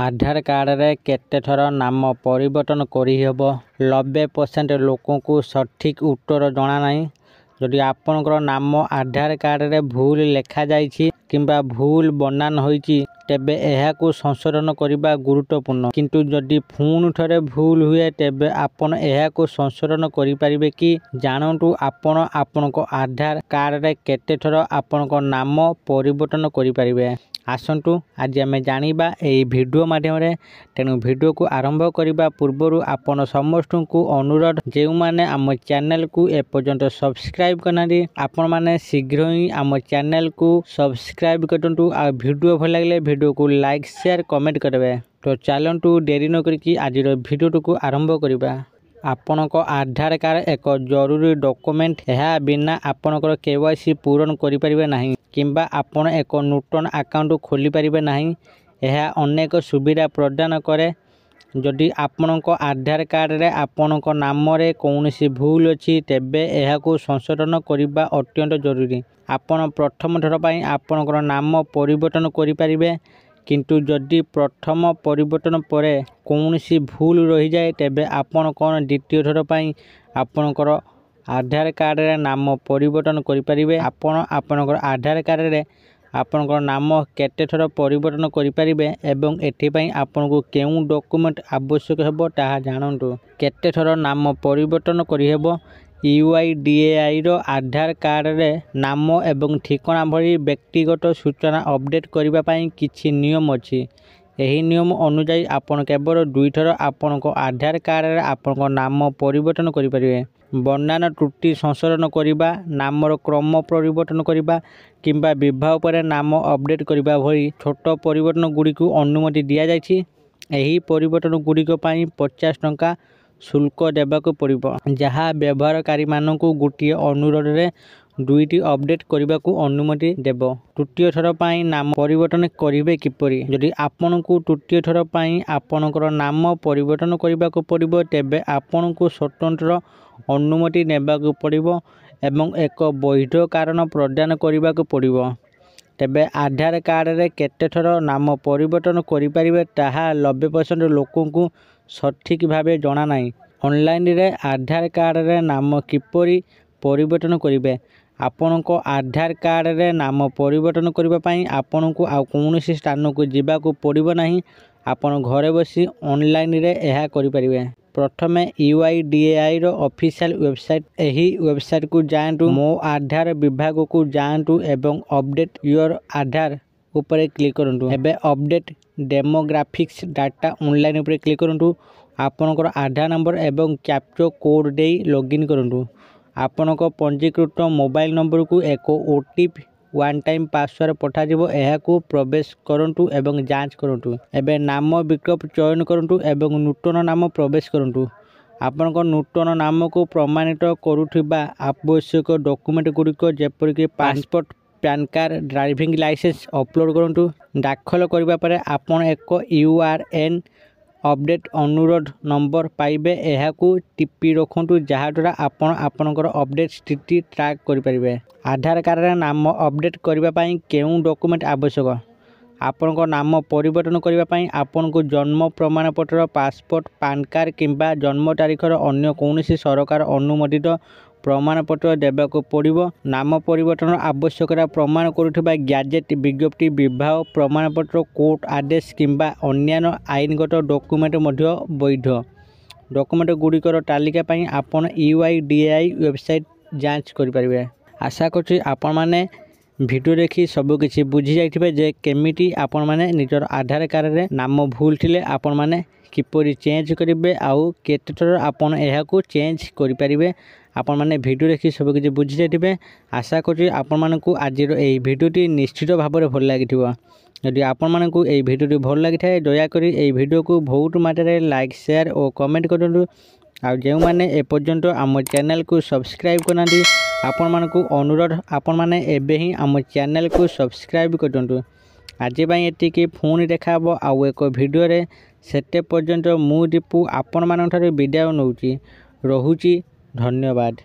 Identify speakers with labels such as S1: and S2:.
S1: आधार card रे केते थर नाम परिवर्तन करिहेब 90% लोकों को सठिक उत्तर जणा नहीं। जदि आपनकर नाम आधार कार्ड रे भूल लेखा जाइछि किंबा भूल बनान होइछि तेबे एहा को संशोधन करिबा गुरुत्वपूर्ण। किंतु जदि पुन थरे भूल हुए तेबे आपन एहा को संशोधन करि परिबे कि जानंतु आपन आपनको आधार कार्ड रे केते थर आपनको नाम परिवर्तन करि परिबे। आसंतु आज आम जानिबा एई वीडियो माध्यम रे। तेणु वीडियो को आरंभ करिबा पूर्वरु आपन समस्त को अनुरोध जेउ माने आम चैनल को एपर्यंत सब्सक्राइब करनादी आपन माने शीघ्र ही आम चैनल को सब्सक्राइब करंतु आ वीडियो भल लागले वीडियो को लाइक शेयर कमेंट करबे। तो चलंतु देरी न करिकि आजिर वीडियो को आरंभ करिबा। आपनक आधार कार्ड एक जरूरी डॉक्यूमेंट। यह बिना आपनकर केवाईसी पूरण करि परिबे नाही किंबा आपन एक नूतन अकाउंट खोली परिबे नाही। यह अनेक सुविधा प्रदान करे। जदि आपनक आधार कार्ड रे आपनक नाम रे कौनसी भूल अछि तेबे यह को संशोधन करिबा अत्यंत जरूरी। आपन प्रथम थर पई आपनकर नाम परिवर्तन करि परिबे। किंतु जदि प्रथम परिवर्तन परे कौनसी भूल रही जाए तेबे आपन कोन द्वितीय थर पई आपनकर आधार कार्ड रे नाम परिवर्तन करि परिबे। आपन आपनकर आधार कार्ड रे आपनकर नाम केते थर परिवर्तन करि परिबे एवं एथि पई आपनको केउ डॉक्यूमेंट आवश्यक हेबो ताहा जानंतु। केते थर नाम परिवर्तन करि हेबो UIDAI रो आधार कार्ड रे नाम एवं ठिकाना भरी व्यक्तिगत सूचना अपडेट करिबा पई किछि नियम अछि। एही नियम अनुसार आपन केवल 2 थर आपनको आधार कार्ड रे आपनको नाम परिवर्तन करि परिबे। बनान त्रुटि संशोधन करिबा, नामर क्रम परिवर्तन करिबा किंबा विवाह पर नाम अपडेट करिबा भई छोट परिवर्तन गुडी को अनुमति दिया जायछि। एही परिवर्तन गुडी को पई 50 टंका शुल्क देबाको पड़िबो, जहा व्यवहारकारी मानकु गुटिए अनुरोध रे 2टी अपडेट करिबा को अनुमति देबो। तृतीय थर पई नाम परिवर्तन करिवे किपरि। जदि आपनकु तृतीय थर पई आपनकर नाम परिवर्तन करिबा को पड़िबो तेबे आपनकु स्वतंत्र अनुमति नेबाको पड़िबो एवं एक वैध कारण प्रदान करिबा को पड़िबो। तेबे आधार कार्ड रे केते थर नाम परिवर्तन करि परिबे ताहा 90% लोकों को सठिक भाबे जणा नाही। ऑनलाइन रे आधार कार्ड रे नाम किपरि परिवर्तन करिवे। आपनको आधार कार्ड रे नाम परिवर्तन करिबा पई आपनको आ कोनोसी स्थान को जिबा को पड़िबो नाही। आपन घरे बसी ऑनलाइन रे एहा करि परिबे। प्रथमे UIDAI रो ऑफिशियल वेबसाइट। एही वेबसाइट को जांतु मो आधार विभाग को जांतु एवं अपडेट योर आधार ऊपर क्लिक करंतु। एबे अपडेट डेमोग्राफिक्स डाटा ऑनलाइन ऊपर क्लिक करंतु। आपनकर आधार नंबर एवं कैप्चा कोड दे लॉगिन करंतु। आपनको पंजीकृत मोबाइल नंबर को एक OTP वन टाइम पासवर्ड पठा जिवो। एहा को प्रवेश करंतु एवं जांच करंतु। एबे नाम विकल्प चयन करंतु एवं नूतन नाम प्रवेश करंतु। आपनको नूतन नाम को प्रमाणित करूथिबा आवश्यक डॉक्यूमेंट गुडिको जेपर कि passport, PAN card, driving licence upload करंतु। दाखल करिबा परे आपन एक URN अपडेट अनुरोध नंबर पाइबे। एहा को टिपी रखंतु जहा द्वारा आपन आपनकर अपडेट स्थिति ट्रैक करि परिबे। आधार कार्ड रे नाम अपडेट करिबा पई केउ डॉक्यूमेंट आवश्यक। आपनकर नाम परिवर्तन करिबा पई आपनको जन्म प्रमाण पत्र, पासपोर्ट, पैन कार्ड किंबा जन्म तारीखर अन्य कोनोसी सरकार अनुमोदित प्रमाण पत्र देबाको पड़िबो। नाम परिवर्तन आवश्यकता प्रमाण करूथिबा गैजेट, विज्ञप्ति, विवाह प्रमाण पत्र, कोर्ट आदेश किंबा अन्य आईनगत डॉक्यूमेंट मध्य वैध। डॉक्यूमेंट गुडिकर तालिका पई आपन UIDAI वेबसाइट जांच करि परिबे। आशा करछि आपन माने वीडियो देखि सब किछि बुझी जाइथिबे जे केमिति आपन माने निजर आधार कार्ड रे नाम भूल थिले आपन माने किपरि चेंज करिवे आउ केते थर आपन एहा को चेंज करि परिबे। आपन माने वीडियो देखि सब किछि बुझी जाइथिबे। आशा करछि आपन मानकु आजिर एई वीडियोटी निश्चित भाबरे भल लागिथिबो। यदि आपन मानकु एई वीडियोटी भल लागिथाय दया करी एई वीडियो को बहुत मात्रा लाइक शेयर और कमेंट करंतु। आ जेउ माने ए पर्यंत आम चैनल को सब्सक्राइब करनांती आपन मानकु अनुरोध आपन माने एबे ही आम चैनल को सब्सक्राइब करंतु। आज पई एतिकी फोन देखाबो आउ एक वीडियो रे। सेते पर्यंत मु दीपू आपन मान ठारे विदाय नउची। रहुची। धन्यवाद।